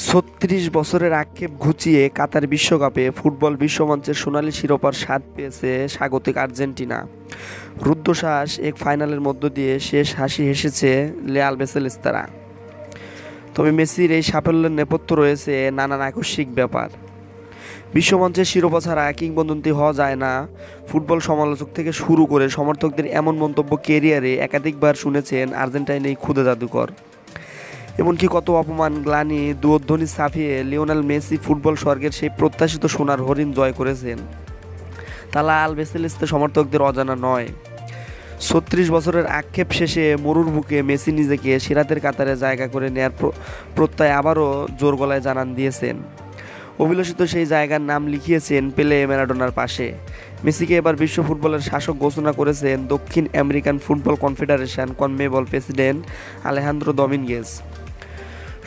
৩৬ বছরের আক্ষেপ ঘুচিয়ে কাতার বিশ্বকাপে ফুটবল বিশ্বমঞ্চের সোনালি শিরোপার স্বাদ পেয়েছে স্বাগতিক আর্জেন্টিনা। রুদ্ধশ্বাস এক ফাইনালের মধ্য দিয়ে শেষ হাসি হেসেছে রিয়াল বেটিস্তারা। তবে মেসির এই সাফল্যের নেপথ্যে রয়েছে নানান আকস্মিক ব্যাপার। বিশ্বমঞ্চের শিরোপা ছাড়া কিংবদন্তি হওয়া যায় না। ফুটবল সমালোচক থেকে শুরু করে সমর্থকদের এমন মন্তব্য ক্যারিয়ারে একাধিকবার শুনেছেন আর্জেন্টাইন এই ক্ষুদে জাদুকর। এমনকি কত অপমান, গ্লানি, দুর্ধ্বনি ছাপিয়ে লিওনেল মেসি ফুটবল স্বর্গের সেই প্রত্যাশিত সোনার হরিণ জয় করেছেন। তা লাল বেসেলিস্তে সমর্থকদের অজানা নয়। ৩৬ বছরের আক্ষেপ শেষে মরুর বুকে মেসি নিজেকে সেরাদের কাতারে জায়গা করে নেয়ার প্রত্যয় আবারও জোর গলায় জানান দিয়েছেন। অভিলষিত সেই জায়গার নাম লিখিয়েছেন পেলে, ম্যারাডোনার পাশে। মেসিকে এবার বিশ্ব ফুটবলের শাসক ঘোষণা করেছেন দক্ষিণ American football confederation CONMEBOL president Alejandro দমিনগেজ।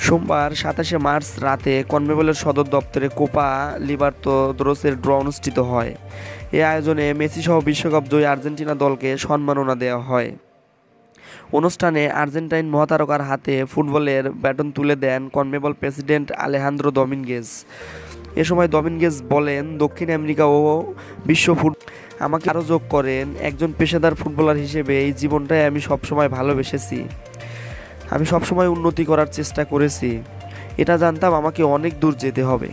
সোমবার ২৭শে মার্চ রাতে কনমেবলের সদর দপ্তরে কোপা লিবার্তাদোরেসের ড্র অনুষ্ঠিত হয়। এ আয়োজনে মেসিসহ বিশ্বকাপ জয়ী আর্জেন্টিনা দলকে সম্মাননা দেওয়া হয়। অনুষ্ঠানে আর্জেন্টাইন মহাতারকার হাতে ফুটবলের ব্যাটন তুলে দেন কনমেবল প্রেসিডেন্ট আলেহান্দ্রো দমিনগেজ। এ সময় দমিনগেজ বলেন, দক্ষিণ আমেরিকা ও বিশ্ব আমাকে আরও যোগ করেন, একজন পেশাদার ফুটবলার হিসেবে এই জীবনটাই আমি সবসময় ভালোবেসেছি। আমি সবসময় উন্নতি করার চেষ্টা করেছি। এটা জানতাম আমাকে অনেক দূর যেতে হবে।